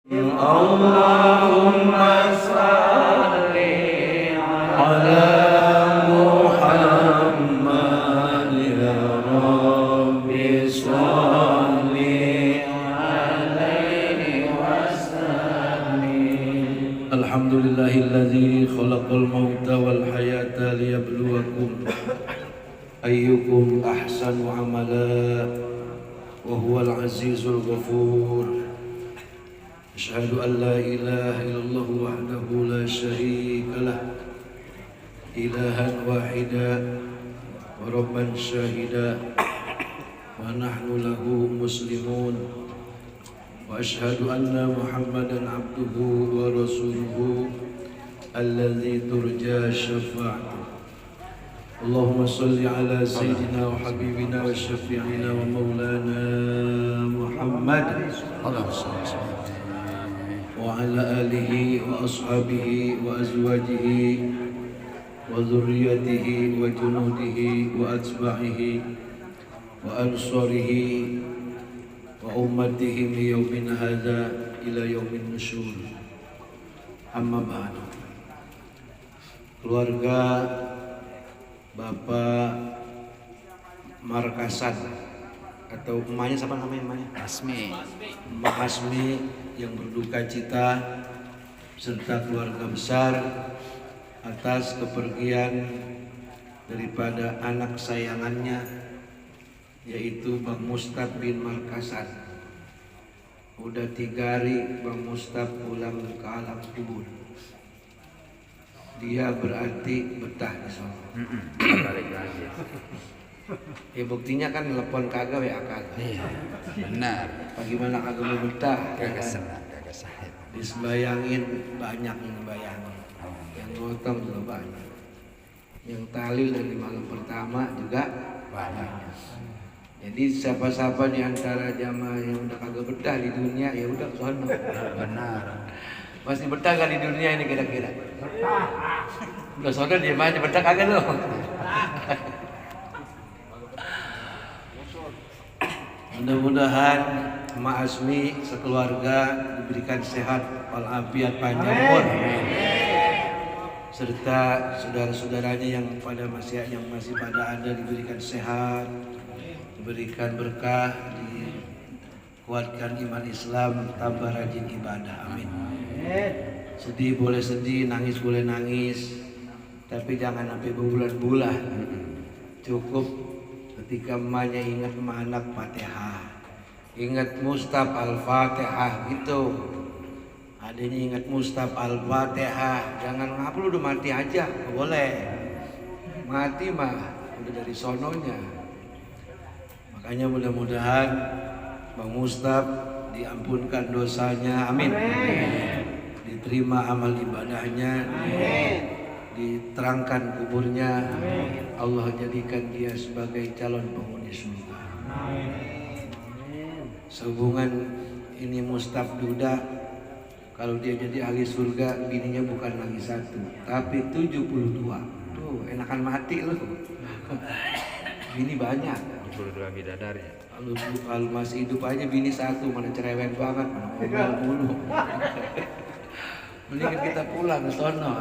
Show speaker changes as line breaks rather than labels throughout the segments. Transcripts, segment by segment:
Allahumma salli ala Muhammad ya Rabbi salli alaihi wasallim. Alhamdulillahilladzi khalaqal mauta wal hayata liyabluwakum ayyukum ahsanu amala wa huwal azizul ghafur. Asyhadu an la ilaha illallah wahdahu la syarika lah ilahan wahida wa rabban syahida wa nahnu lahu muslimun wa asyhadu anna Muhammadan abduhu wa rasuluhu alladzi turja syafa'atuh. Allahumma salli ala sayyidina wa habibina wa syafi'ina wa maulana Muhammad wa ala alihi wa ashabihi wa azwajihi wa dhurriyyatihi wa junudihi wa atba'ihi wa ansarihi wa ummatihi li yaumin hadza ila yaumin nusyur. Amma ba'du. Keluarga Bapak Markasan atau emaknya siapa namanya emaknya?
Asmi.
Mbak Asmi yang berduka cita serta keluarga besar atas kepergian daripada anak sayangannya yaitu Bang Mustaf bin Markasan. Udah 3 hari Bang Mustaf pulang ke alam kubur. Dia berarti betah di sana.
Balik lagi.
Ya buktinya kan telepon kagak WA kagak.
Iya, benar.
Bagaimana kagak mau betah?
Kagak senang, kagak sahid.
Disembayangin banyak yang bayangin. Yang gotong juga banyak. Yang tahlil dari malam pertama juga banyak. Jadi siapa-siapa di antara jamaah yang udah kagak betah di dunia ya udah sono.
Benar.
Masih betah gak di dunia ini kira-kira? Udah sono dia aja betah kagak loh. Mudah-mudahan Mak Asmi sekeluarga diberikan sehat walafiat panjang umur, serta saudara-saudaranya yang masih pada ada diberikan sehat, diberikan berkah, dikuatkan iman Islam, tambah rajin ibadah. Amin. Sedih boleh sedih, nangis boleh nangis, tapi jangan sampai berbulan-bulan. Cukup ketika emaknya ingat sama anak Fatihah, ingat Mustaf Al-Fatihah gitu. Adanya ingat Mustaf Al-Fatihah, jangan ngapa lu udah mati aja, nggak boleh. Mati mah udah dari sononya. Makanya mudah-mudahan Bang Mustaf diampunkan dosanya, amin. Diterima amal ibadahnya, diterangkan kuburnya, Allah jadikan dia sebagai calon penghuni surga. Sehubungan ini Mustaf Duda, kalau dia jadi ahli surga, bininya bukan lagi 1, tapi 72. Tuh enakan mati loh. Bini banyak.
72 bidadari.
Kalau masih hidup aja bini 1, mana cerewet banget, mana ngomel mulu. Mendingan kita pulang ke sono,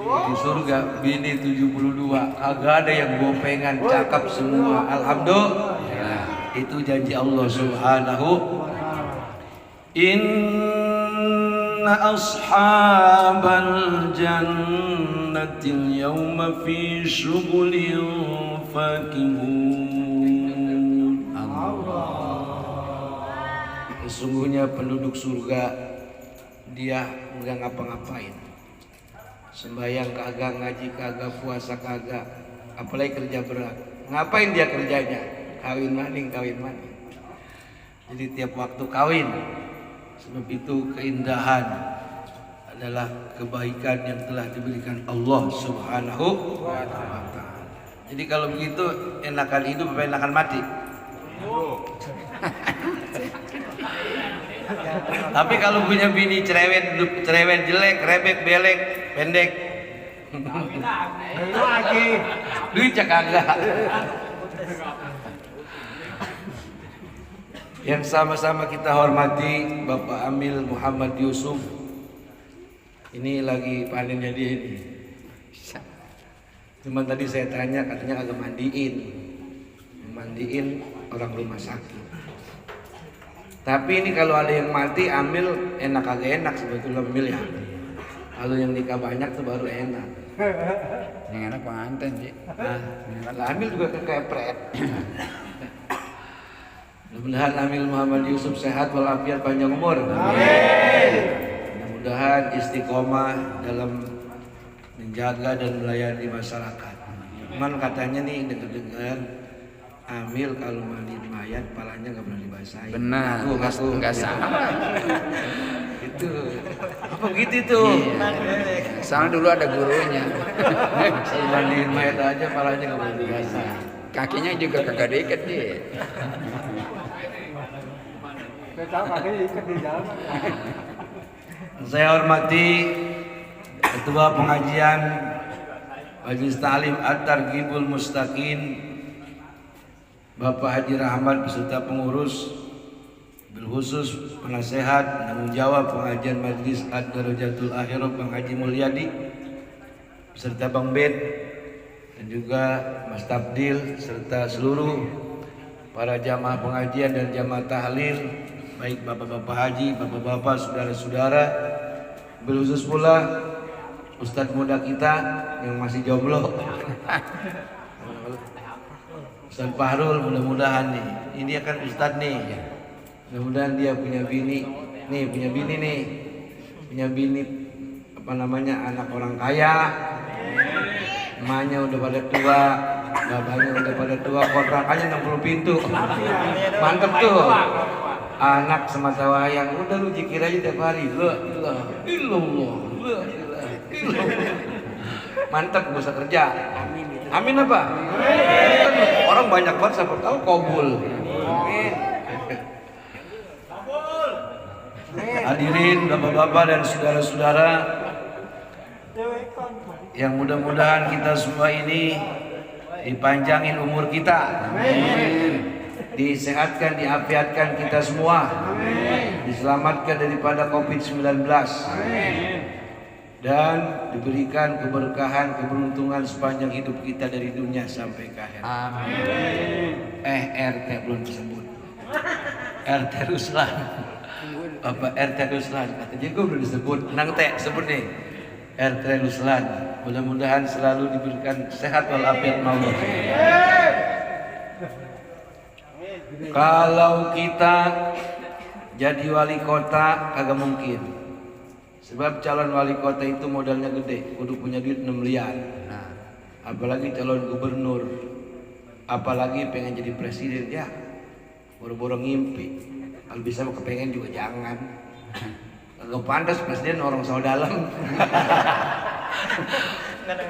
di surga bini 72, kagak ada yang gopengan, cakep semua. Alhamdulillah. Itu janji Allah Subhanahu. Inna ashabal jannatil yawma fi syughulin fakihun. Sesungguhnya penduduk surga dia enggak ngapa-ngapain. Sembahyang kagak, ngaji kagak, puasa kagak, apalagi kerja berat. Ngapain dia kerjanya? Kawin maning. Jadi tiap waktu kawin. Sebab itu keindahan adalah kebaikan yang telah diberikan Allah Subhanahu wa ta'ala. Jadi kalau begitu enakan hidup apa enakan mati? Tapi kalau punya bini cerewet jelek, rebek, belek, pendek, duit kagak. Yang sama-sama kita hormati Bapak Amil Muhammad Yusuf. Ini lagi panennya dia ini. Cuman tadi saya tanya katanya agak mandiin orang rumah sakit. Tapi ini kalau ada yang mati Amil enak agak enak sebetulnya Amil ya. Kalau yang nikah banyak tuh baru enak.
Yang enak pengantin sih.
Nah, Amil juga kekepret. Mudah-mudahan Amil Muhammad Yusuf sehat walafiat panjang umur. Amin. Mudah-mudahan istiqomah dalam menjaga dan melayani masyarakat. Cuman katanya nih dengar-dengar Amil kalau mandiin mayat palanya nggak pernah dibasahin.
Benar. Nggak salah.
Itu apa gitu tuh?
Iya. Soalnya dulu ada gurunya.
Kalau mandiin mayat aja palanya nggak pernah dibasahin.
Kakinya juga kagak diikat dia.
Saya hormati Ketua Pengajian Majelis Ta'lim At-Targhibul Mustaqim Bapak Haji Rahmat beserta pengurus, bil khusus penasehat tanggung jawab pengajian Majelis Ad-Darajatul Akhirah Bang Haji Mulyadi beserta Bang Ben dan juga Mas Tabdil serta seluruh para jamaah pengajian dan jamaah tahlil, baik bapak-bapak haji, bapak-bapak, saudara-saudara, bil khusus pula Ustadz muda kita yang masih jomblo. Ustadz Fahrul, mudah-mudahan nih, ini akan Ustadz nih, mudah-mudahan dia punya bini apa namanya, anak orang kaya, emaknya udah pada tua, bapaknya udah pada tua, kontrakannya 60 pintu, mantep tuh, anak semata wayang, udah lu zikir aja tiap hari, illallah, mantep, gak usah kerja. Amin apa? Orang banyak banget siapa tahu kabul. Hadirin bapak-bapak dan saudara-saudara yang mudah-mudahan kita semua ini dipanjangin umur kita. Amin. Disehatkan, diafiatkan kita semua. Amin. Diselamatkan daripada COVID-19. Amin. Dan diberikan keberkahan, keberuntungan sepanjang hidup kita dari dunia sampai ke akhir. Amin. RT belum disebut. RT Ruslan. Bapak RT Ruslan katanya gue belum disebut. Nang teh sebut nih. RT Ruslan. Mudah-mudahan selalu diberikan sehat walafiat Allah. Kalau kita jadi wali kota kagak mungkin. Sebab calon wali kota itu modalnya gede, kudu punya duit 6 miliar. Nah, apalagi calon gubernur, apalagi pengen jadi presiden, ya boro-boro ngimpi. Kalau bisa mau kepengen juga jangan. Kagak pantas presiden orang soal dalam.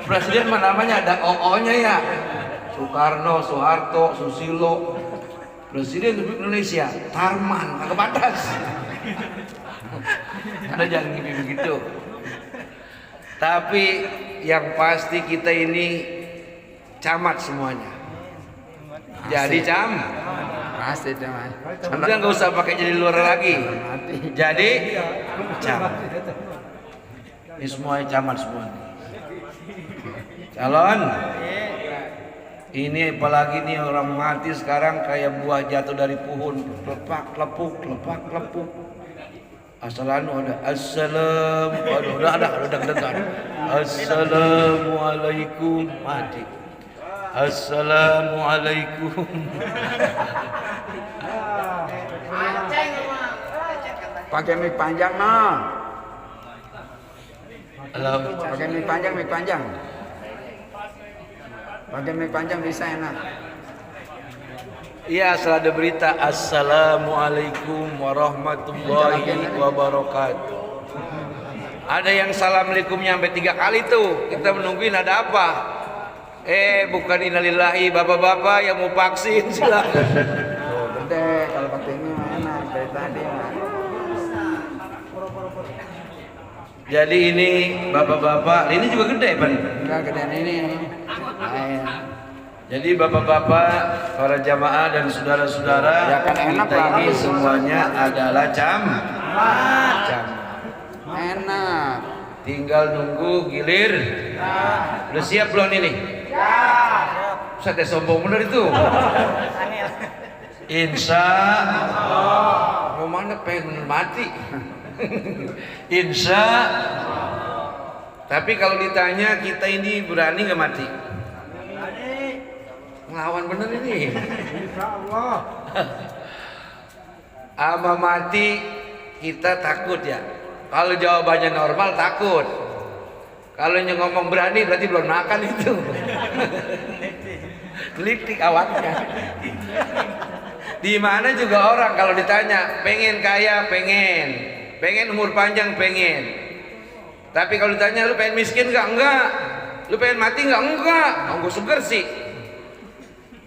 Presiden mah namanya ada OO-nya ya. Soekarno, Soeharto, Susilo. Presiden Republik Indonesia, Tarman, kagak pantas. Anda jangan gini begitu. Tapi yang pasti kita ini camat semuanya. Jadi
Pasti camat.
Udah nggak usah pakai jadi luar lagi. Jadi camat. Ini semuanya camat semua. Calon. Ini apalagi nih orang mati sekarang kayak buah jatuh dari pohon, lepak lepuk. Assalamualaikum ada assalam, udah dengar. Assalamualaikum mati. Assalamualaikum.
Pakai mic panjang noh.
Halo.
Pakai mic panjang. Pakai mic panjang bisa enak.
Iya, setelah ada berita Assalamualaikum warahmatullahi wabarakatuh. Ada yang assalamualaikumnya sampai 3 kali tuh. Kita menungguin ada apa? Bukan innalillahi, bapak-bapak yang mau vaksin silakan.
Oh, gede kalau pakai ini enak dari tadi mah.
Jadi ini bapak-bapak, ini juga gede Pan.
Enggak gedean ini.
Jadi bapak-bapak, para jamaah dan saudara-saudara,
Ya kan enak
kita
lah.
ini semuanya adalah camat.
Enak.
Tinggal nunggu gilir. Udah siap belum ini? Saya teh sombong bener itu. Insya Allah. Mau mana pengen bener mati. Insya. Tapi kalau ditanya kita ini berani nggak mati? Ngelawan bener ini.
Insya Allah.
Ama mati kita takut ya. Kalau jawabannya normal takut. Kalau yang ngomong berani berarti belum makan itu. Litik awaknya. Di mana juga orang kalau ditanya pengen kaya pengen umur panjang pengen. Tapi kalau ditanya lu pengen miskin enggak. Lu pengen mati enggak. Gue seger sih.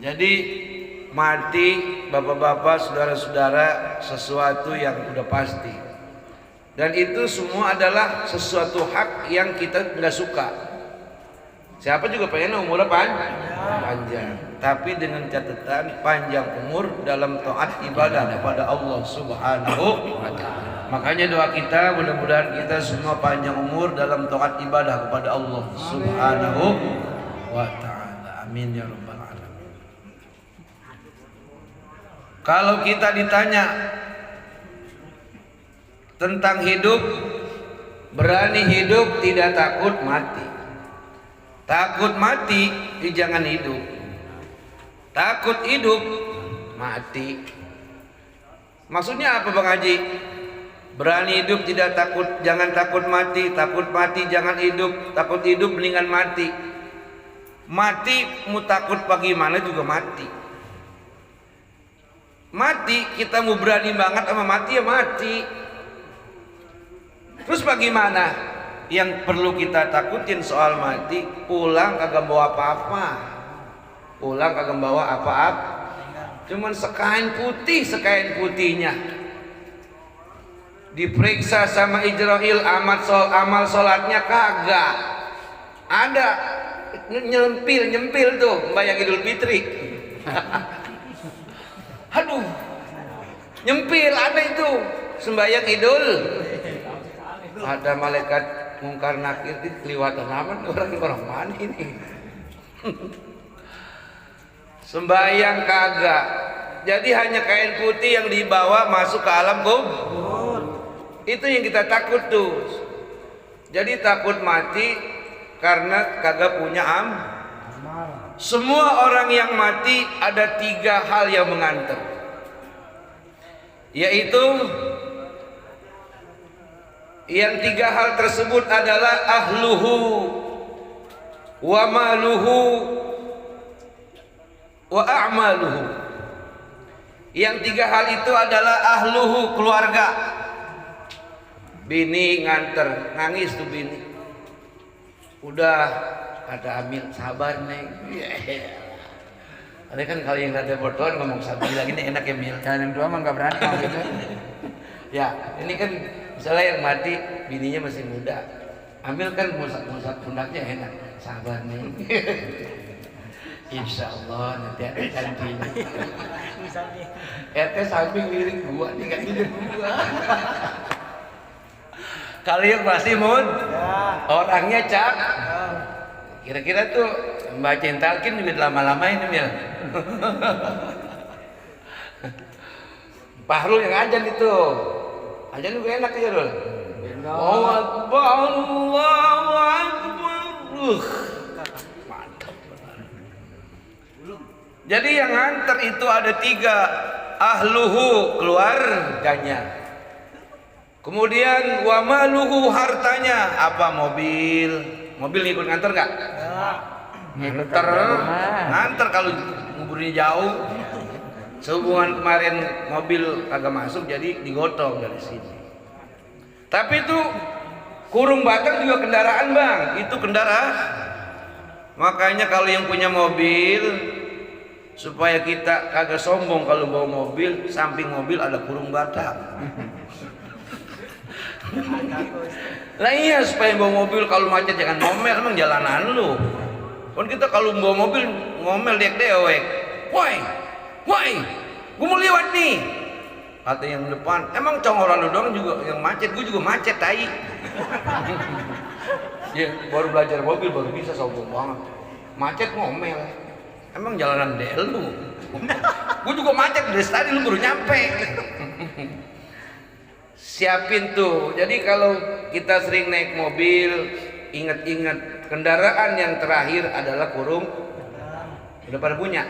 Jadi mati bapak-bapak, saudara-saudara sesuatu yang udah pasti. Dan itu semua adalah sesuatu hak yang kita nggak suka. Siapa juga pengen umurnya panjang. Tapi dengan catatan panjang umur dalam taat ibadah kepada Allah Subhanahu wa Ta'ala. Makanya doa kita mudah-mudahan kita semua panjang umur dalam taat ibadah kepada Allah Subhanahu wa Ta'ala. Amin ya rabbal alamin. Kalau kita ditanya tentang hidup, berani hidup tidak takut mati. Takut mati, jangan hidup. Takut hidup, mati. Maksudnya apa Bang Haji? Berani hidup tidak takut, jangan takut mati. Takut mati jangan hidup. Takut hidup mendingan mati. Mati mau takut bagaimana juga mati. Mati kita mau berani banget sama mati ya mati. Terus bagaimana? Yang perlu kita takutin soal mati, pulang kagak bawa apa-apa. Pulang kagak bawa apa-apa. Cuman sekain putihnya. Diperiksa sama Ijrail amal sholatnya kagak. Ada nyempil tuh bayang Idul Fitri. Aduh, nyempil ada itu sembahyang Idul. Ada malaikat mungkar nakir di kelihatan aman orang mana ini. Sembahyang kagak. Jadi hanya kain putih yang dibawa masuk ke alam kubur. Itu yang kita takut tuh. Jadi takut mati karena kagak punya Semua orang yang mati ada 3 hal yang mengantar, yaitu yang 3 hal tersebut adalah ahluhu wa maluhu wa a'maluhu. Yang 3 hal itu adalah ahluhu, keluarga. Bini nganter, nangis tuh bini. Udah kata Amil, sabar neng. Ada kan kalau yang ada bertuan ngomong sabar lagi nih enak ya Mil.
Yang dua mah nggak berani kalau gitu.
Ya ini kan misalnya yang mati bininya masih muda. Amil kan musat pundaknya enak. Sabar neng. Insya Allah nanti ada janjinya. RT samping lirik gua nih kan lirik gua. Kalian pasti orangnya cak. Kira-kira tuh bacain talqin juga lama-lama ini Mil. Pahrul yang ajan itu. Ajan juga enak ya Rul. Allahu Akbar, Allahu Akbar. Mantap. Jadi yang nganter itu ada 3. Ahluhu, keluarganya. Kemudian wamaluhu, hartanya. Apa? Mobil ngikut nganter nggak? Nganter kalau nguburnya jauh. Sehubungan kemarin mobil kagak masuk jadi digotong dari sini. Tapi itu kurung batang juga kendaraan Bang. Itu kendaraan. Makanya kalau yang punya mobil, supaya kita kagak sombong kalau bawa mobil, samping mobil ada kurung batang. Lah iya, supaya bawa mobil kalau macet jangan ngomel, emang jalanan lu. Kan kita kalau bawa mobil ngomel dek dewek. Woi, gue mau lewat nih. Kata yang depan, emang conggolan lu doang juga yang macet, gue juga macet tai. Ya, baru belajar mobil baru bisa sombong banget. Macet ngomel. Emang jalanan del lu. Gue juga macet dari tadi lu baru nyampe. Siapin tuh. Jadi kalau kita sering naik mobil, ingat-ingat kendaraan yang terakhir adalah kurung. Udah pada punya.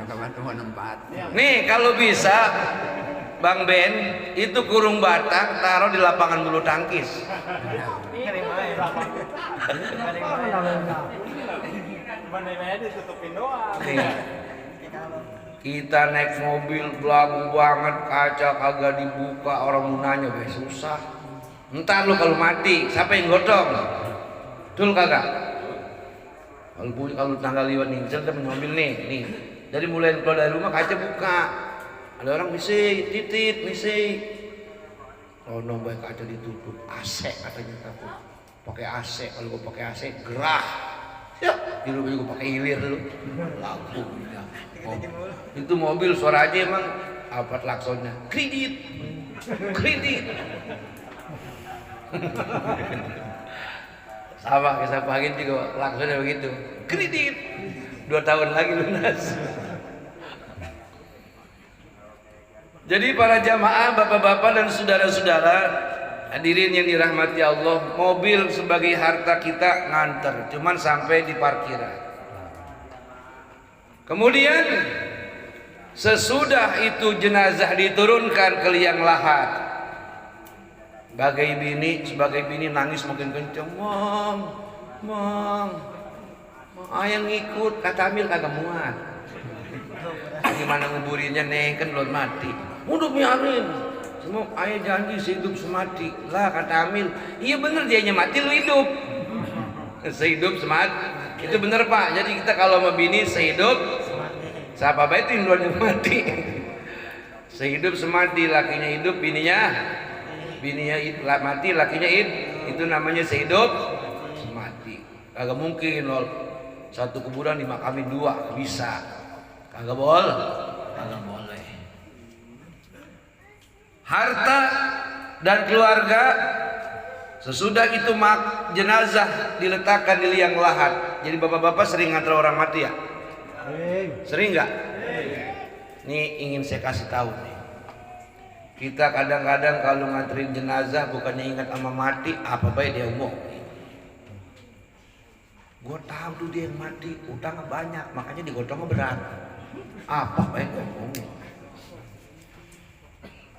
Teman-teman empat.
Nih kalau bisa Bang Ben itu kurung batang taruh di lapangan bulu tangkis. Nih, kita naik mobil belagu banget, kaca kagak dibuka, orang mau nanya susah. Entar lu kalau mati siapa yang gotong? Betul kagak? Kalau tanggal lewat nih, misalnya kita mobil nih, dari mulai keluar dari rumah kaca buka, ada orang misi, titit, misi. Kalau nombor kaca ditutup, AC katanya takut. Pakai AC, kalau gua pakai AC gerah. Ya, di rumah juga pakai hilir lu. Lagu. Oh, itu mobil suara aja emang apa klaksonnya? Kredit. Sama kisah pagi juga langsungnya begitu, kredit 2 tahun lagi lunas. Jadi para jamaah, bapak-bapak dan saudara-saudara hadirin yang dirahmati Allah, mobil sebagai harta kita nganter, cuman sampai di parkiran. Kemudian sesudah itu jenazah diturunkan ke liang lahat. Sebagai bini nangis makin kenceng, Mom, ayah ngikut, kata Amil kagak muat. Gimana nguburinnya neng, kan belum mati. Udah biarin, semua ayah janji sehidup semati. Lah kata Amil, iya bener dianya mati lu hidup. Sehidup semati, itu bener Pak. Jadi kita kalau mau bini sehidup, siapa baik itu yang mati. Sehidup semati, lakinya hidup, bininya mati, lakinya itu namanya sehidup semati. Kagak mungkin loh satu kuburan dimakamin 2, bisa. Kagak boleh. Harta dan keluarga sesudah itu jenazah diletakkan di liang lahat. Jadi bapak-bapak sering ngantar orang mati ya? Sering nggak? Nih ingin saya kasih tahu nih. Kita kadang-kadang kalau nganterin jenazah bukannya ingat sama mati, apa baik dia ngomong. Gue tahu tuh dia yang mati, utangnya banyak, makanya digotongnya berat. Apa baik ngomong.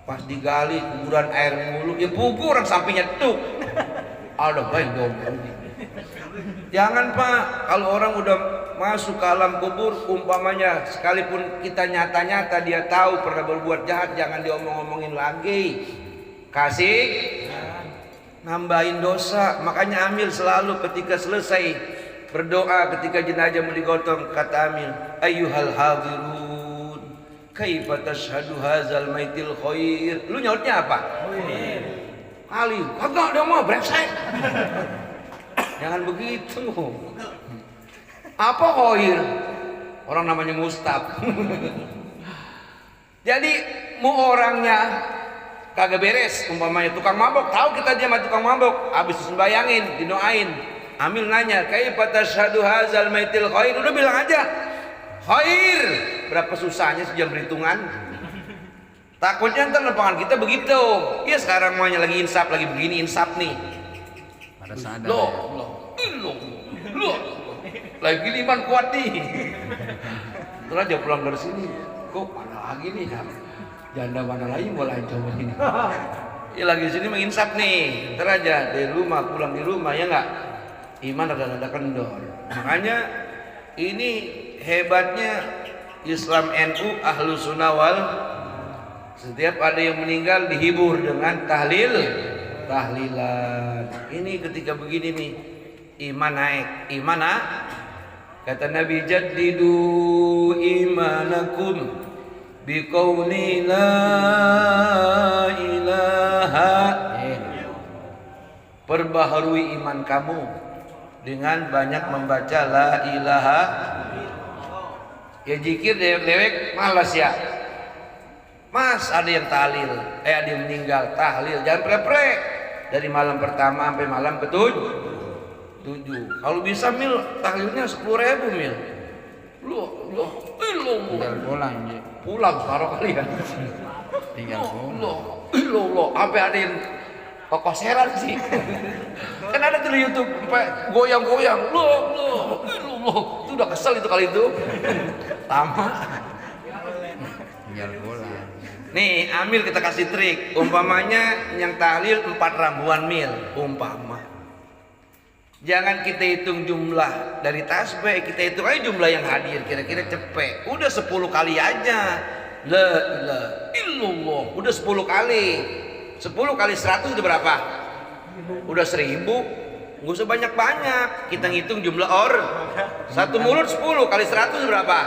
Pas digali kuburan air mulu, ya pugu orang sampingnya tuh. Ada baik ngomong. Jangan Pak, kalau orang udah masuk ke alam kubur, umpamanya sekalipun kita nyata-nyata dia tahu pernah berbuat jahat, jangan diomong-omongin lagi. Kasih nambahin dosa. Makanya Amil selalu ketika selesai berdoa ketika jenazah mau digotong, kata Amil, ayyuhal hadirun kaifa tashhadu hadzal maitil khair. Lu nyautnya apa? Ali, kagak dia mau brengsek. Jangan begitu. Apa khair? Orang namanya Mustaf. Jadi mau orangnya kagak beres, umpamanya tukang mabok, tahu kita dia sama tukang mabok, habis disembayangin, didoain. Amil nanya, kaifa tashhadu hadzal maitil khair? Udah bilang aja khair. Berapa susahnya sejam perhitungan. Takutnya ntar lapangan kita begitu. Ya sekarang maunya lagi insaf, lagi begini insaf nih.
Pada sadar.
Loh. Lagi iman kuat nih. Terus aja pulang dari sini. Kok mana lagi nih? Janda mana lagi mulai coba ini. Ya lagi sini menginsap nih. Ntar aja dari rumah pulang di rumah ya enggak. Iman rada-rada kendor. Makanya ini hebatnya Islam NU Ahlus Sunnah wal. Setiap ada yang meninggal dihibur dengan tahlilan. Ini ketika begini nih, iman naik. Iman kata Nabi, jaddidu imanakum biqauli la ilaha. Perbaharui iman kamu dengan banyak membaca la ilaha. Ya zikir dewek malas ya. Mas, ada yang tahlil, ada yang meninggal, tahlil, jangan prek-prek. Dari malam pertama sampai malam ke-7. Kalau bisa mil, tahlilnya 10.000 mil. Loh,
Tinggal pulang ya.
pulang sekarang kali ya.
Tinggal pulang.
Loh, sampai ada yang kokoseran sih. Kan ada tuh di YouTube, sampai goyang-goyang. Loh, itu udah kesel itu kali itu. Tamat.
Tinggal pulang.
Nih, Amil kita kasih trik. Umpamanya yang tahlil 4 rambuan mil, umpama. Jangan kita hitung jumlah dari tasbih, kita hitung aja jumlah yang hadir, kira-kira cepet. Udah 10 kali aja. La ilaha illallah. Udah 10 kali. 10 kali 100 udah berapa? Udah 1000. Nggak usah banyak-banyak. Kita ngitung jumlah satu mulut 10 kali 100 berapa?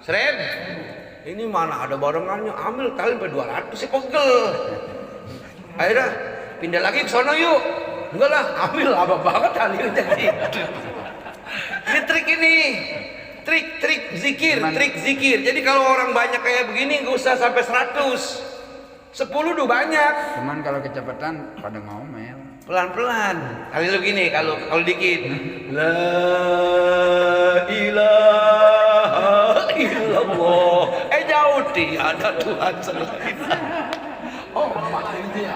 1000. Ini mana ada barengannya, Amil tahlil sampai 200 sih pegel. Akhirnya pindah lagi ke sono yuk. Enggak lah, Amil apa banget tahlilnya gitu. Ini trik ini. Trik zikir. Jadi kalau orang banyak kayak begini nggak usah sampai 100. 10 udah banyak.
Cuman kalau kecepatan pada ngomel.
Pelan-pelan. Tahlil begini kalau dikit. La ilaha illallah. Jauh tiada Tuhan selain. Oh, itu ya.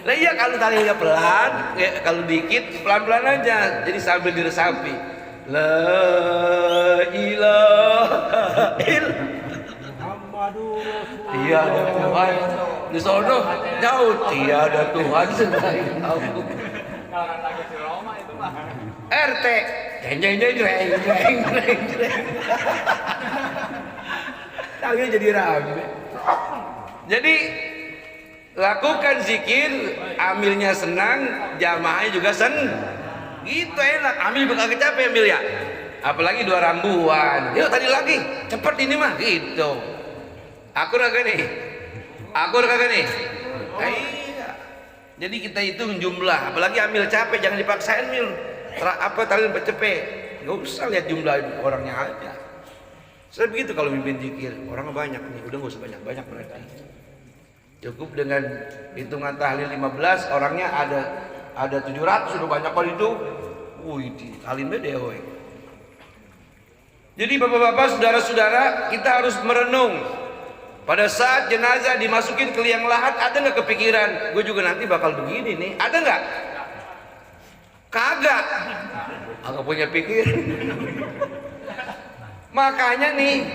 Nah iya kalau tahlilnya pelan, ya, kalau dikit pelan-pelan aja. Jadi sambil diresapi. La ilaha illallah. Tiada Tuhan. Di sono jauh tiada Tuhan selain aku.
Kalau lagi si Roma itu mah.
RT. Jeng. Tahlil jadi rame. Jadi lakukan zikir, Amilnya senang, jamaahnya juga senang. Gitu enak. Amil bakal capek Amil ya. Apalagi 2 rambuan. Yuk tadi lagi, cepet ini mah gitu. Aku kagak nih. Iya. Jadi kita hitung jumlah. Apalagi Amil capek, jangan dipaksain Mil. Tahlil cepet. Enggak usah lihat jumlah orangnya aja. Saya begitu kalau mimpin zikir, orangnya banyak nih, udah nggak usah banyak-banyak berarti. Cukup dengan hitungan tahlil 15, orangnya ada 700, sudah banyak kali itu. Wih, tahlil beda woi. Jadi bapak-bapak, saudara-saudara, kita harus merenung. Pada saat jenazah dimasukin ke liang lahat, ada nggak kepikiran, gue juga nanti bakal begini nih, ada nggak? Kagak. Agak punya pikiran. Makanya nih,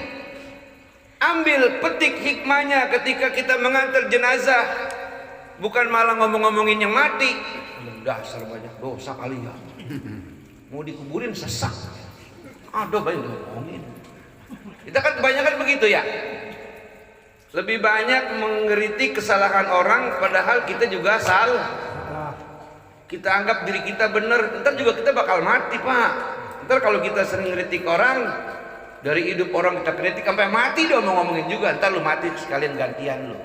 ambil petik hikmahnya ketika kita mengantar jenazah, bukan malah ngomong-ngomongin yang mati. Dasar banyak dosa kali ya. Mau dikuburin sesak. Aduh banyak ngomongin. Kita kan kebanyakan begitu ya. Lebih banyak mengkritik kesalahan orang, padahal kita juga salah. Kita anggap diri kita benar, ntar juga kita bakal mati pak. Ntar kalau kita sering ngeritik orang, dari hidup orang kita kritik sampai mati dia mau ngomongin juga, ntar lu mati sekalian gantian lu.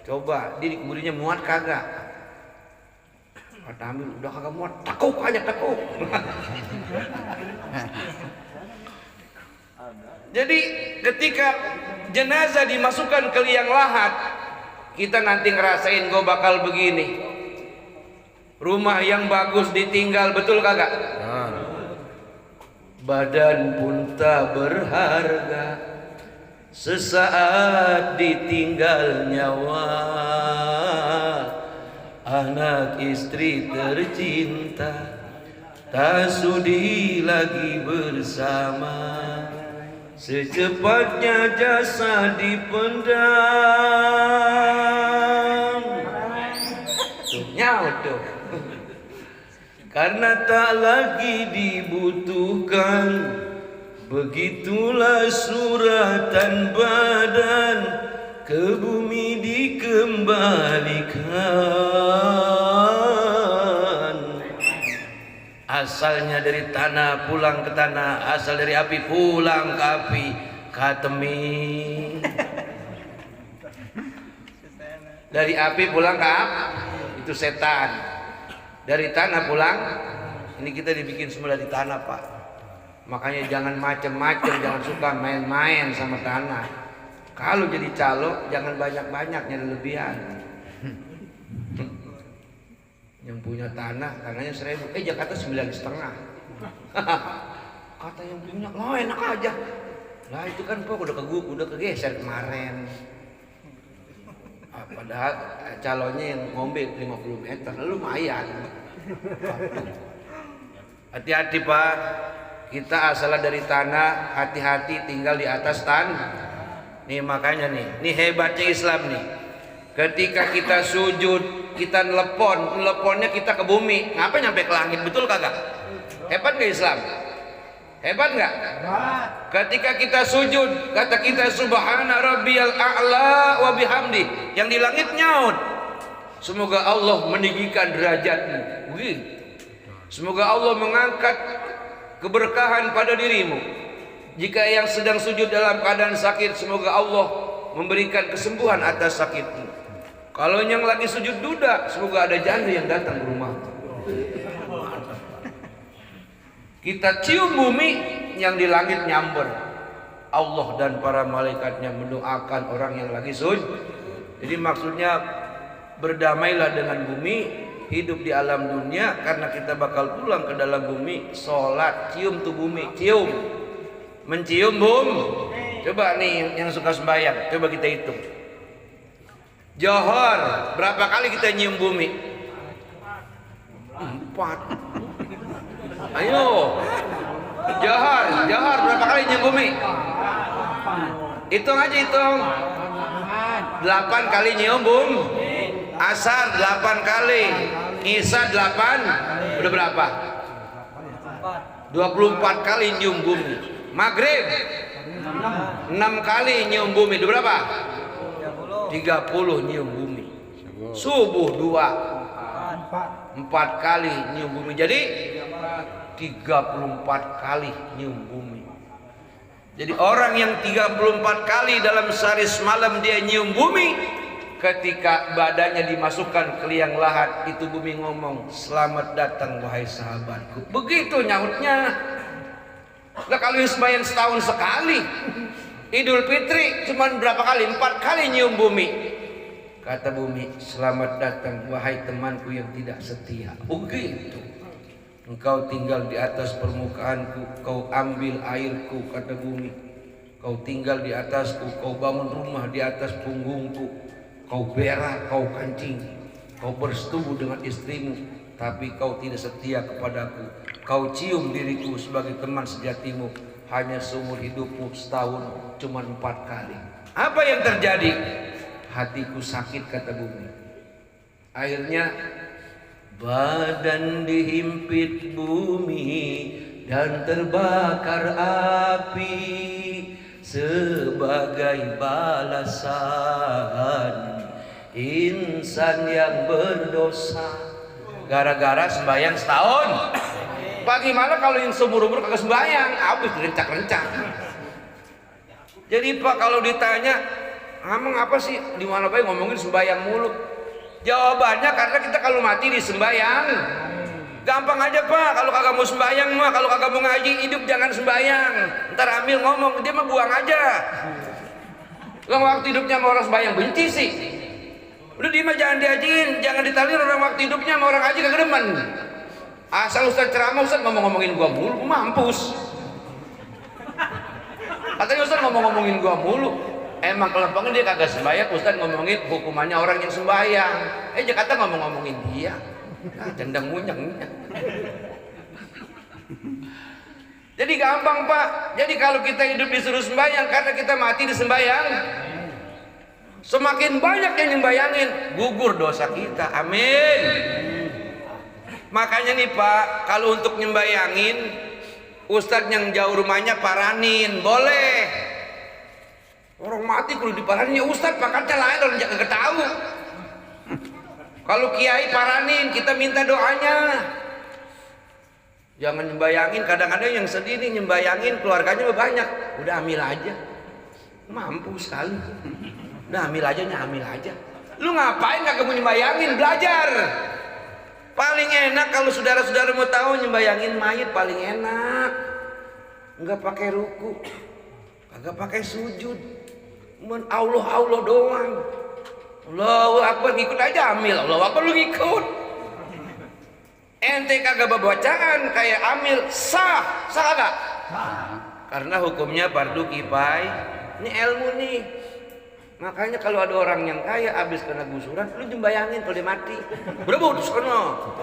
Coba dia dikuburinnya muat kagak? Kata Amil udah kagak muat, tekuk aja tekuk. Jadi ketika jenazah dimasukkan ke liang lahat, kita nanti ngerasain gue bakal begini. Rumah yang bagus ditinggal, betul kagak? Badan pun tak berharga, sesaat ditinggal nyawa. Anak istri tercinta tak sudi lagi bersama. Secepatnya jasad dipendam. Tuh nyaut tuh. Karena tak lagi dibutuhkan, begitulah suratan badan ke bumi dikembalikan. Asalnya dari tanah pulang ke tanah, asal dari api pulang ke api. Katemi. Dari api pulang ke api, itu setan. Dari tanah pulang Ini kita dibikin semua dari tanah, Pak. Makanya jangan macem-macem, jangan suka main-main sama tanah. Kalau jadi calo, jangan banyak-banyak, nyari lebihan. Yang punya tanah, tanahnya 1.000, Jakarta 9,5. Kata yang punya, oh enak aja. Lah itu kan Pak udah kegeser kemarin. Padahal calonnya yang ngombe 50 meter, lumayan. Hati-hati Pak, kita asal dari tanah, hati-hati tinggal di atas tanah. Nih makanya nih hebatnya Islam nih. Ketika kita sujud, kita teleponnya kita ke bumi, ngapa nyampe ke langit, betul kagak? Hebat nggak Islam? Hebat nggak? Ketika kita sujud, kata kita subhana rabbiyal a'la wa bihamdi, yang di langit nyaut, semoga Allah meninggikan derajatmu. Semoga Allah mengangkat keberkahan pada dirimu. Jika yang sedang sujud dalam keadaan sakit, semoga Allah memberikan kesembuhan atas sakitmu. Kalau yang lagi sujud duda, semoga ada janda yang datang ke rumah. Kita cium bumi, yang di langit nyamber. Allah dan para malaikatnya mendoakan orang yang lagi sujud. Jadi maksudnya berdamailah dengan bumi, hidup di alam dunia, karena kita bakal pulang ke dalam bumi. Sholat, cium tuh bumi, cium, mencium bumi. Coba nih yang suka sembahyang, coba kita hitung. Johor, berapa kali kita nyium bumi? 4. Ayo, Johor berapa kali nyium bumi? Hitung aja, hitung. 8 kali nyium bumi. Asar 8 kali, Isya 8, udah berapa? 24 kali nyium bumi. Maghrib 6 kali nyium bumi, udah berapa? 30 nyium bumi. Subuh 4 kali nyium bumi, jadi 34 kali nyium bumi. Jadi orang yang 34 kali dalam sehari semalam dia nyium bumi, ketika badannya dimasukkan ke liang lahat, itu bumi ngomong, selamat datang wahai sahabatku. Begitu nyautnya. Lah kalau sembahyang setahun sekali, Idul Fitri cuma berapa kali? 4 kali nyium bumi. Kata bumi, selamat datang wahai temanku yang tidak setia. Begitu. Engkau tinggal di atas permukaanku, kau ambil airku, kata bumi. Kau tinggal di atasku, kau bangun rumah di atas punggungku. Kau berak, kau kancing, kau bersetubuh dengan istrimu, tapi kau tidak setia kepadaku. Kau cium diriku sebagai teman sejatimu, hanya seumur hidupmu setahun cuma 4 kali. Apa yang terjadi? Hatiku sakit, kata bumi. Akhirnya badan dihimpit bumi dan terbakar api sebagai balasan insan yang berdosa. Gara-gara sembahyang setahun. Bagaimana kalau yang seumur-umur kagak sembahyang, habis rencak-rencak. Jadi Pak, kalau ditanya, "Emang apa sih di mana baik ngomongin sembahyang mulu?" Jawabannya karena kita kalau mati disembahyang. Gampang aja Pak, kalau kagak mau sembahyang mah, kalau kagak mau ngaji, hidup jangan sembahyang. Ntar ambil ngomong, dia mah buang aja. Orang waktu hidupnya sama orang sembahyang benci sih. Udah dia mah jangan diajiin, jangan ditalir orang waktu hidupnya sama orang ngaji kagak demen. Asal Ustaz ceramah, Ustaz ngomong-ngomongin gua mulu, gua mampus. Katanya Ustaz ngomong-ngomongin gua mulu. Emang kelempangnya dia kagak sembahyang, Ustaz ngomongin hukumannya orang yang sembahyang. Jakarta ngomong-ngomongin dia. Nah, cendang munyeng. Jadi gampang Pak. Jadi kalau kita hidup disuruh sembahyang, karena kita mati disembahyang, semakin banyak yang nyembayangin, gugur dosa kita. Amin. Makanya nih Pak, kalau untuk nyembayangin, Ustadz yang jauh rumahnya paranin, boleh. Orang mati kalau diparanin, ya Ustadz pangkatnya lain, orang nggak tahu. Kalau kiai paranin, kita minta doanya. Jangan nyembayangin, kadang-kadang yang sedih nih nyembayangin, keluarganya banyak. Udah ambil aja, mampu sekali. Udah ambil aja, nyamil aja. Lu ngapain kagak mau nyembayangin? Belajar. Paling enak kalau saudara-saudara mau tahu nyembayangin mayit paling enak. Enggak pakai ruku, kagak pakai sujud. Allah doang. Allahu Akbar ngikut aja Amil. Allahu Akbar lu ngikut. Ente kagak bacaan kayak Amil sah kagak? Karena hukumnya fardu kifayah. Ini ilmu nih. Makanya kalau ada orang yang kaya habis kena gusuran, lu jembayangin kalau dia mati. Berebut sono.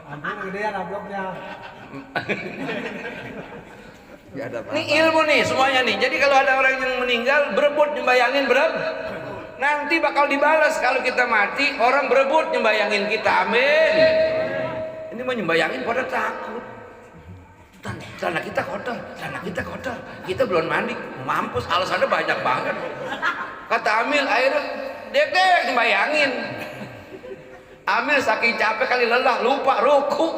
Ampun gedean amplopnya.
Ya ada
Ini ilmu nih semuanya nih. Jadi kalau ada orang yang meninggal berebut jembayangin nanti bakal dibalas kalau kita mati, orang berebut nyembayangin kita. Amin. Ini mah nyembayangin pada takut. Celana kita kotor, kita belum mandi, mampus, alasannya banyak banget. Kata Amil, akhirnya dek nyembayangin. Amil saking capek kali lelah, lupa ruku.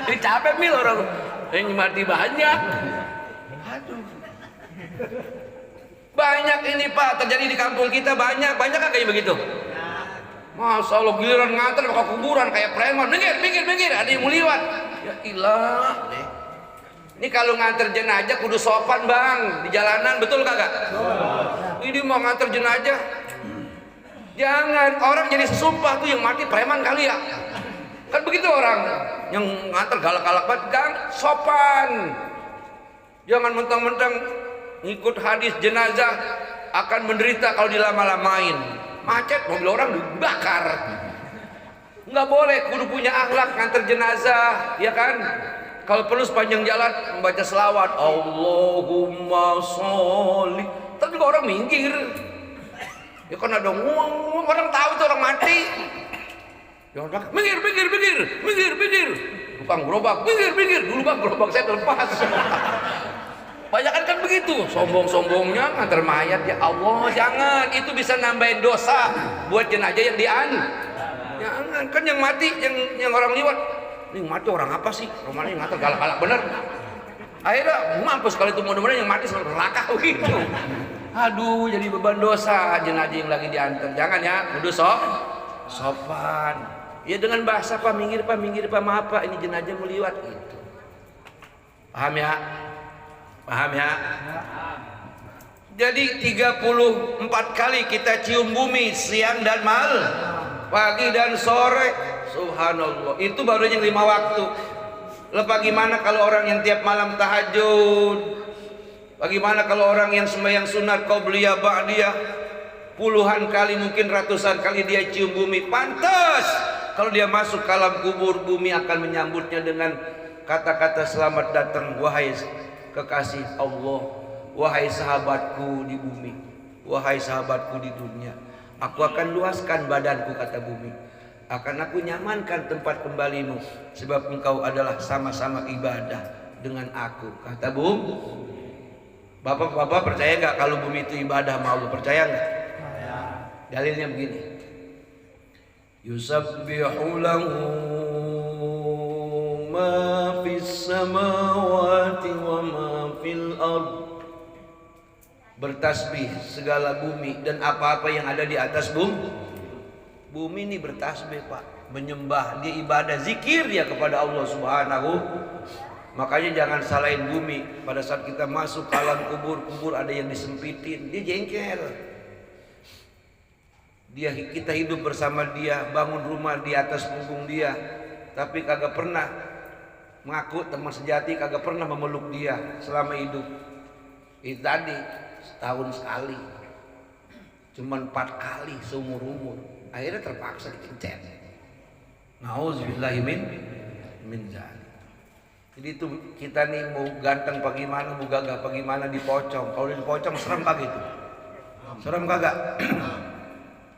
Jadi capek Mil orang yang mati banyak. Aduh. Banyak ini Pak, terjadi di kampung kita banyak kayak begitu. Masa Allah giliran nganter ke kuburan kayak preman, minggir, ada yang mau liwat. Ya ilah. Ini kalau nganter jenazah kudu sopan bang, di jalanan betul kagak? Ini mau nganter jenazah, jangan orang jadi sumpah tuh yang mati preman kali ya. Kan begitu orang yang nganter galak-galak banget, gang sopan. Jangan mentang-mentang ngikut hadis jenazah akan menderita kalau dilama-lamain. Macet, mobil orang dibakar. Nggak boleh, kudu punya akhlak nganter jenazah, ya kan? Kalau perlu sepanjang jalan membaca selawat, Allahumma sholli. Tapi juga orang minggir. Ya kan ada ngomong, orang tahu itu orang mati. Jangan pakai minggir. Tukang gerobak, minggir. Dulu bang gerobak saya terlepas. Banyak kan begitu, sombong-sombongnya nganter mayat. Ya Allah, jangan, itu bisa nambahin dosa buat jenazah yang jangan, kan yang mati, yang orang liwat, ini mati orang apa sih? Romanya yang nganter galak-galak bener. Akhirnya mampus kalau itu mudah-mudahan yang mati selalu neraka gitu. Aduh, jadi beban dosa jenazah yang lagi diantar. Jangan ya, kudu sopan. Ya dengan bahasa Pak, minggir Pak, maaf Pak, ini jenazah mau liwat gitu. Paham ya? Jadi 34 kali kita cium bumi siang dan malam, pagi dan sore. Subhanallah. Itu baru yang 5 waktu. Lepas gimana kalau orang yang tiap malam tahajud? Bagaimana kalau orang yang sembahyang sunat qabliyah ba'diyah? Puluhan kali, mungkin ratusan kali dia cium bumi. Pantas kalau dia masuk ke alam kubur, bumi akan menyambutnya dengan kata-kata selamat datang wahai kekasih Allah, wahai sahabatku di bumi, wahai sahabatku di dunia. Aku akan luaskan badanku, kata bumi. Akan aku nyamankan tempat kembalimu, sebab engkau adalah sama-sama ibadah dengan aku, kata bumi. Bapak-bapak percaya nggak kalau bumi itu ibadah sama Allah? Percaya nggak? Dalilnya begini. Yusabbihu lahu ma fis samawati wa ma fil ard. Bertasbih segala bumi dan apa-apa yang ada di atas bumi. Bumi ini bertasbih Pak, menyembah, dia ibadah, zikir dia kepada Allah Subhanahu. Makanya jangan salahin bumi. Pada saat kita masuk ke alam kubur ada yang disempitin, dia jengkel. Kita hidup bersama dia, bangun rumah di atas punggung dia, tapi kagak pernah mengaku teman sejati, kagak pernah memeluk dia selama hidup. Itu tadi setahun sekali, cuman 4 kali seumur umur. Akhirnya terpaksa dikencet. Nauzubillahi min zalik. Jadi itu kita nih mau ganteng bagaimana, mau gagah bagaimana dipocong. Kalau dipocong serem kagak itu? Serem kagak?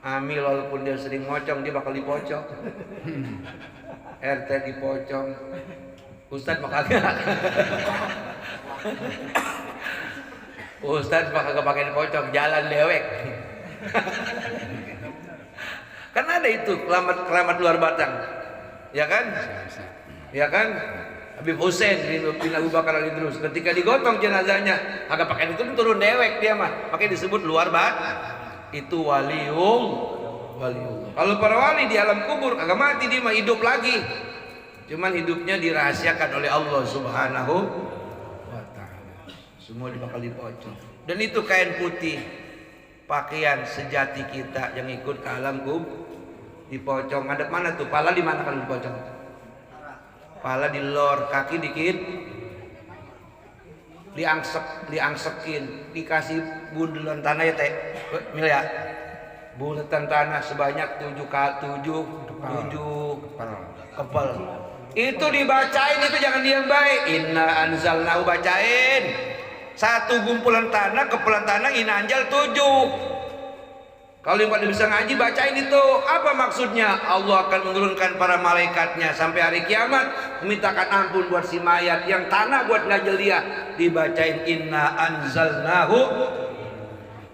Amil walaupun dia sering mocong, dia bakal dipocong. RT dipocong, Ustadz mah kagak. Ustadz mah kagak pakai dipocong, jalan dewek. Karena ada itu keramat luar batang, ya kan? Ya kan? Habib Hussein bin Abu Bakar al-Idrus ketika digotong jenazahnya, kagak pakai itu turun dewek dia mah, pakai disebut luar batang. Itu waliullah. waliullah. Kalau para wali di alam kubur kagak mati, dia mah hidup lagi. Cuman hidupnya dirahasiakan oleh Allah Subhanahu wa taala. Semua bakal dipocong. Dan itu kain putih, pakaian sejati kita yang ikut ke alam kubur dipocong. Ada mana tuh? Pala di mana kalau dipocong? Pala di lor, kaki dikit diangsekin, dikasih bundelan tanah ya teh, mil ya, bulatan tanah sebanyak 7 kepal. Itu dibacain, itu jangan diam baik. Inna anzalnahu, bacain. Satu gumpulan tanah, kepalan tanah inanjal 7. Kalau yang pada bisa ngaji, bacain itu. Apa maksudnya? Allah akan menurunkan para malaikatnya sampai hari kiamat, memintakan ampun buat si mayat yang tanah buat ngajel dia. Dibacain inna anzalnahu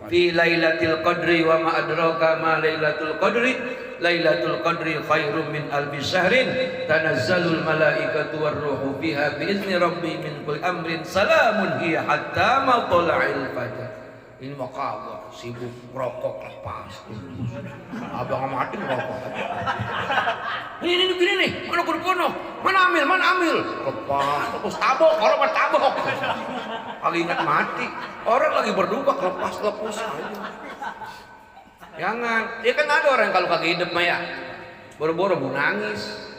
fi lailatul qadri wa ma adraka ma lailatul qadri. Lailatul qadri khairum min alfi syahrin tanazzalul malaikatu warruhu fiha biizni rabbi min kulli amrin salamun hiya hatta matla'il fajr. Ini maka abang sibuk merokok lepas. Abang mati merokok. Ini gini nih, mana kudu mana amil, lepas tabok, orang mah tabok. Lagi ingat mati, orang lagi berduka lepas aja. Jangan, ya kan ada orang kalau kagak hidup mah ya, boro-boro bu nangis,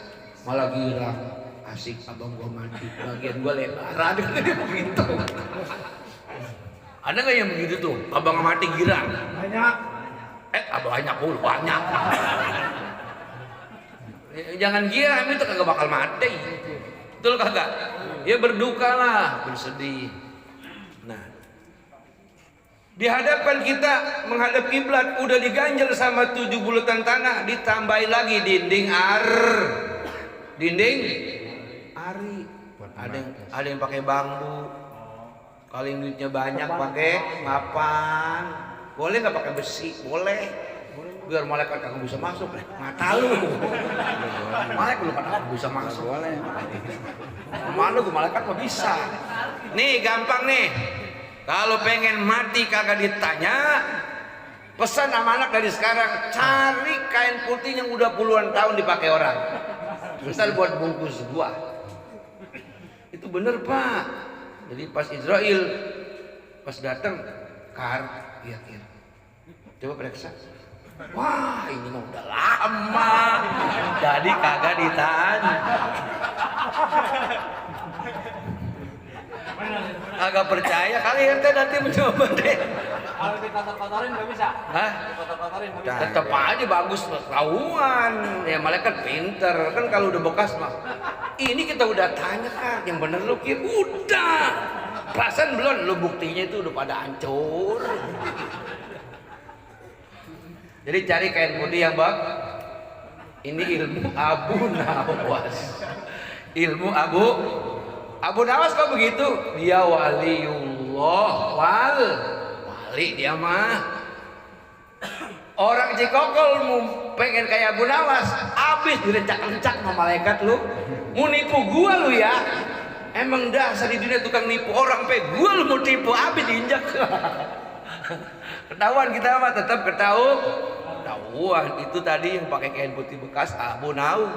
malah girang, asik abang gua mati, bagian gua lebar, ada dia begitu. Ada nggak yang begitu tuh? Abang mati girang.
Banyak.
Abang banyak. Jangan girang, itu kagak bakal mati. Betul kagak? Ya berdukalah, bersedih. Nah, di hadapan kita menghadap kiblat udah diganjel sama 7 bulatan tanah, ditambahin lagi dinding ari. Ada yang pakai bambu. Kalau yang duitnya banyak pakai mapan. Boleh nggak pakai besi? Boleh. Biar malaikat kagak bisa masuk. Mata lu. Malaikat lu kagak bisa masuk. Boleh. Mana tuh malaikat mah bisa. Nih gampang nih. Kalau pengen mati kagak ditanya, pesan sama anak dari sekarang, cari kain putih yang udah puluhan tahun dipakai orang. Misal buat bungkus gua. Itu bener Pak. Jadi pas Israel, pas datang, iya. Coba periksa. Wah, ini mah udah lama. Jadi kagak ditanya. Agak percaya kali ente nanti mencoba deh.
Kalau dikotor-kotorin nggak bisa.
Hah?
Dikotor-kotorin nggak bisa.
Tetap aja bagus ketahuan. Ya malaikat pinter kan kalau udah bekas mah. Ini kita udah tanya kan, yang bener lu kira udah. Perasaan belum, lu buktinya itu udah pada hancur. Jadi cari kain putih yang bak. Ini ilmu Abu Nawas. Ilmu Abu Nawas kok begitu? Dia waliullah, wali dia mah. Orang Cikokol mau pengen kayak Abu Nawas, habis direncak-rencak sama malaikat lu. Mau nipu gua lu ya? Emang dasar di dunia tukang nipu orang, gua lu mau tipu, habis diinjak. Ketahuan kita mah tetap ketahuan. Itu tadi yang pakai kain putih bekas Abu Nawas.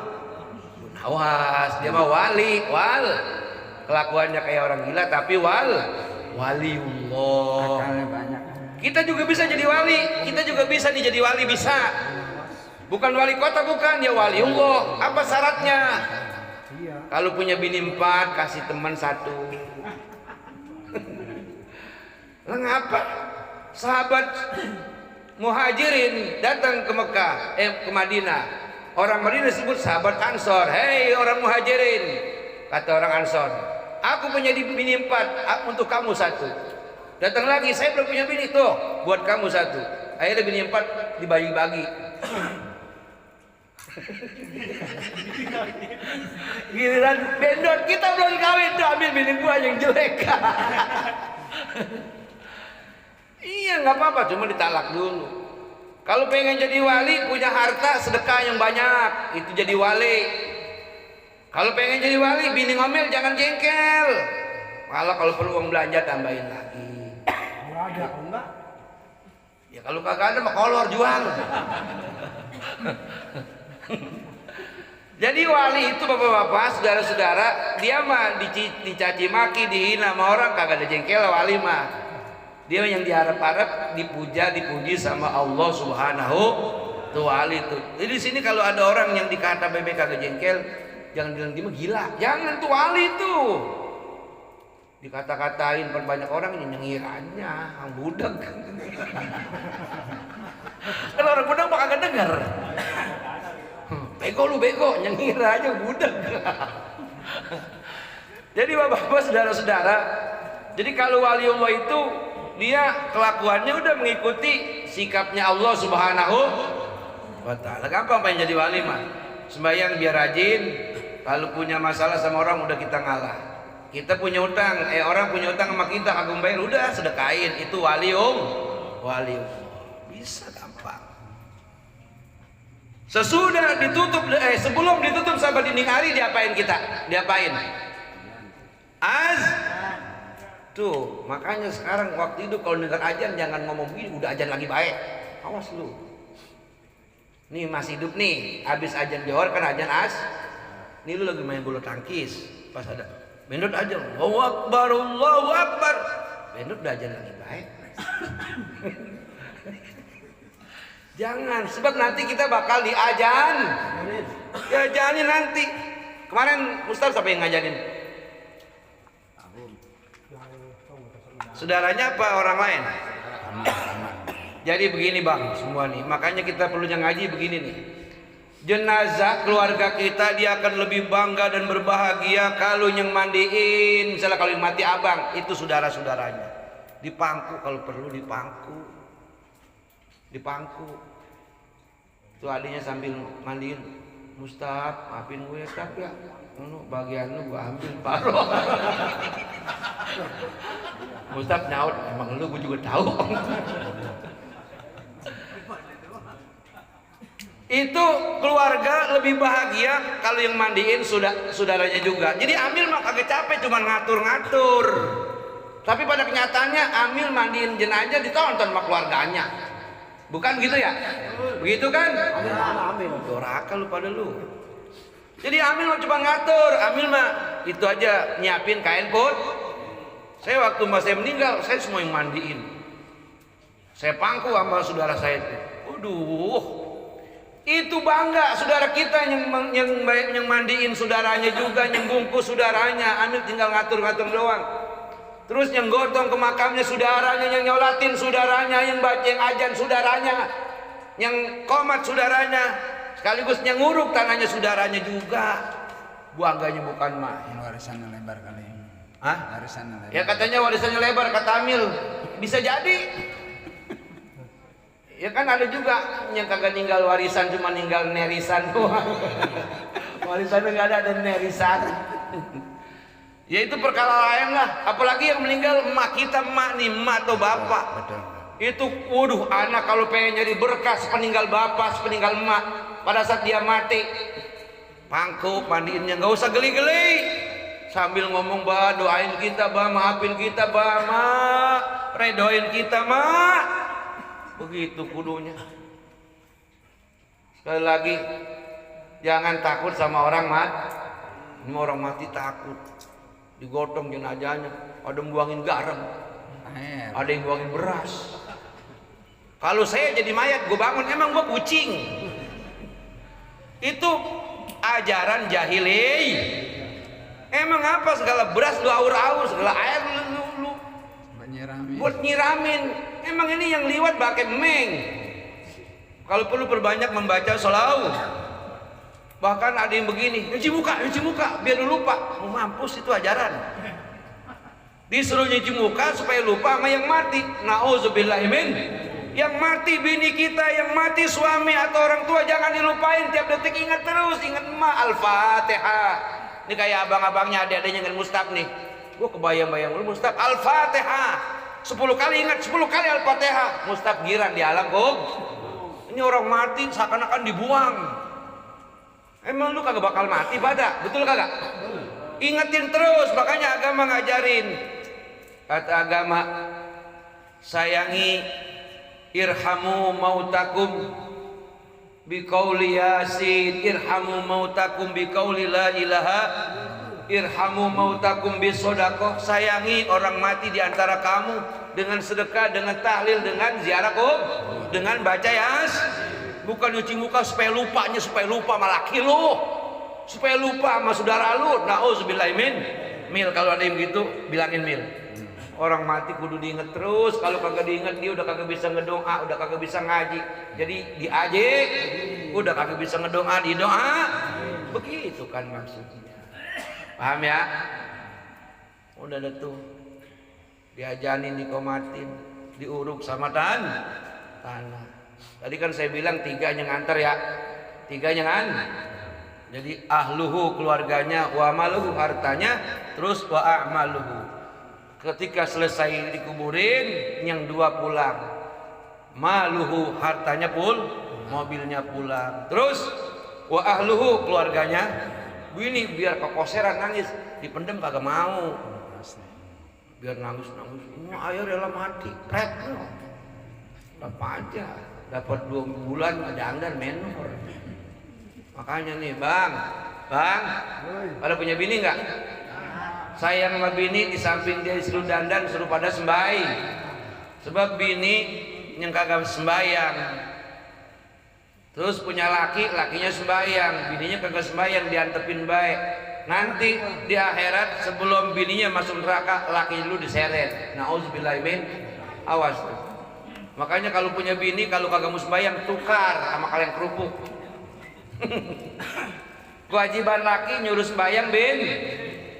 Dia mah wali. Kelakuannya kayak orang gila tapi waliullah.
Akalnya banyak.
Kita juga bisa jadi wali, kita juga bisa jadi wali, bisa. Bukan wali kota, bukan, ya waliullah. Apa syaratnya? Kalau punya bini 4, kasih teman 1. Lah ngapa? Sahabat Muhajirin datang ke Mekah, ke Madinah. Orang Madinah disebut sahabat Ansor. Hei orang Muhajirin, kata orang Ansor, aku punya bini 4, untuk kamu 1. Datang lagi, saya belum punya bini, tuh buat kamu 1. Akhirnya bini 4 dibagi-bagi. Giliran bendot kita belum kawin, tuh ambil bini gua yang jelek. Iya nggak apa-apa, cuma ditalak dulu. Kalau pengen jadi wali, punya harta sedekah yang banyak, itu jadi wali. Kalau pengen jadi wali, bini ngomel jangan jengkel. Kalau perlu uang belanja tambahin lagi.
Ada enggak?
Ya kalau kagak ada mah kolor jual. Jadi wali itu bapak-bapak, saudara-saudara, dia mah dicaci maki, dihina sama orang, kagak ada jengkel wali mah. Dia yang diharap-harap, dipuja, dipuji sama Allah Subhanahu tuh wali itu. Jadi di sini kalau ada orang yang dikata bebek kagak jengkel, jangan bilang dia mah gila. Jangan tuh wali itu. Dikata-katain banyak orang yang nyengirannya, ang budak. Kalau orang budak mah kagak dengar. Bego lu bego, nyengir aja budak. Jadi bapak-bapak, saudara-saudara, jadi kalau wali Allah itu dia kelakuannya udah mengikuti sikapnya Allah Subhanahu wa ta'ala. Gampang pengen jadi wali mah. Sembahyang biar rajin, kalau punya masalah sama orang udah kita ngalah. Kita punya utang, orang punya utang sama kita kagum bayar, udah sedekahin. Itu wali Allah. Bisa gampang. Sesudah ditutup, sebelum ditutup sampai dinding hari diapain kita? Diapain? Tuh, makanya sekarang waktu itu kalau dengar ajan jangan ngomong begini, udah ajan lagi baik. Awas lu. Nih masih hidup nih, habis ajan Johor kan ajan Nih lu lagi main bulu tangkis, pas ada bendut aja, Allahu Akbar, Allahu Akbar. Bendut udah ajan lagi baik. Jangan, sebab nanti kita bakal diajan. Diajanin nanti. Kemarin Ustaz siapa yang ngajarin? Saudaranya apa orang lain? Jadi begini bang, semua nih. Makanya kita perlunya ngaji begini nih. Jenazah keluarga kita dia akan lebih bangga dan berbahagia kalau yang mandiin. Misalnya kalau yang mati abang, itu saudara-saudaranya. Dipangku kalau perlu dipangku. Tuh adiknya sambil mandiin, Mustaf, maafin gue Ustaz ya, bagian lu gue ambil paro. Mustaf nyaut, emang lu gue juga tahu. Itu keluarga lebih bahagia kalau yang mandiin saudaranya juga. Jadi Amil mah kagak capek, cuma ngatur-ngatur. Tapi pada kenyataannya Amil mandiin jenazah ditonton sama keluarganya. Bukan gitu ya? Begitu kan? Amil. Doraka lu pada lu. Jadi Amil mah cuma ngatur. Amil mah itu aja nyiapin kain put. Saya waktu saya meninggal, saya semua yang mandiin. Saya pangku sama saudara saya itu. Waduh. Itu bangga saudara kita yang mandiin saudaranya juga, yang bungkus saudaranya. Amil tinggal ngatur-ngatur doang. Terus yang gotong ke makamnya saudaranya, yang nyolatin saudaranya, yang baca yang ajan saudaranya, yang komat saudaranya, sekaligus yang nguruk tanahnya saudaranya juga. Bangganya bukan main.
Warisannya lebar kali.
Hah?
Warisannya lebar.
Ya katanya warisannya lebar kata Amil. Bisa jadi. Ya kan ada juga yang kagak ninggal warisan, cuma ninggal nerisan doang. Warisannya nggak ada nerisan. Ya itu perkara lain lah. Apalagi yang meninggal emak kita, emak atau bapak.
Betul.
Itu waduh, anak kalau pengen jadi berkas peninggal bapak, peninggal emak, pada saat dia mati, pangku mandiinnya nggak usah geli-geli, sambil ngomong bah, doain kita bah, maafin kita bah, mak, redoin kita mak. Begitu kudunya. Sekali lagi, jangan takut sama orang mati. Ini orang mati takut. Digotong jenazahnya, ada yang buangin garam, ada yang buangin beras. Kalau saya jadi mayat, gue bangun, emang gue kucing. Itu ajaran jahiliyah. Emang apa segala beras lu aur-aur, segala air lu buat nyiramin. Emang ini yang liwat pakai meng. Kalau perlu perbanyak membaca sholawat. Bahkan ada yang begini, nyuci muka, biar lu lupa. Mau mampus itu ajaran. Disuruh nyuci muka supaya lupa sama yang mati. Nauzubillahimin. Yang mati bini kita, yang mati suami atau orang tua jangan dilupain. Tiap detik ingat terus, ingat emak. Al-Fatihah. Ini kayak abang-abangnya, adik-adiknya dengan Mustaf nih. Gua kebayang-bayang lu Mustaf. Al-Fatihah. 10 kali ingat, 10 kali Al-Fatihah. Mustaf giran di alam kok. Ini orang mati seakan-akan dibuang. Emang lu kagak bakal mati pada, betul kagak? Ingetin terus, makanya agama ngajarin. Kata agama, sayangi irhamu mautakum biqauli yasin, irhamu mautakum biqauli la ilaha, irhamu mautakum bisodaqah. Sayangi orang mati di antara kamu dengan sedekah, dengan tahlil, dengan ziarah dengan baca yas. Bukan nyuci muka supaya lupa malah lu, supaya lupa sama saudara lu. Nauzubillahi min mil. Kalau ada yang gitu bilangin mil. Orang mati kudu diinget terus. Kalau kagak diinget dia udah kagak bisa ngedoa, udah kagak bisa ngaji. Jadi diajik, udah kagak bisa ngedoa, didoa. Begitu kan maksudnya. Paham ya? Udah ada tuh. Diajanin, dikomatin, diuruk sama tanah. Tadi kan saya bilang 3 yang nganter ya. 3 yang Jadi ahluhu keluarganya, wa maluhu hartanya, terus wa a'maluhu. Ketika selesai dikuburin, yang 2 pulang. Maluhu hartanya mobilnya pulang. Terus wa ahluhu keluarganya, ini biar kekoseran nangis, dipendem kagak mau. Biar nangis. Ayo rela mati. Apa aja. Dapat 2 bulan dandan menor. Makanya nih bang, pada punya bini nggak? Sayang sama bini, di samping dia disuruh dandan, suruh pada sembahyang. Sebab bini yang kagak sembahyang, terus punya lakinya sembahyang, bininya kagak sembahyang, diantepin baik. Nanti di akhirat sebelum bininya masuk neraka, lakinya dulu diseret. Nauzubillahi min, awas tuh. Makanya kalau punya bini, kalau kagak mau sembahyang, tukar sama kalian kerupuk. Kewajiban laki nyuruh sembahyang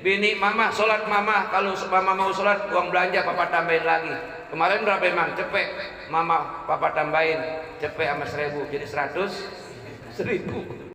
bini, mama sholat mama. Kalau mama mau sholat, uang belanja papa tambahin lagi. Kemarin berapa emang? Cepet mama papa tambahin cepet sama 1000, jadi 100.000.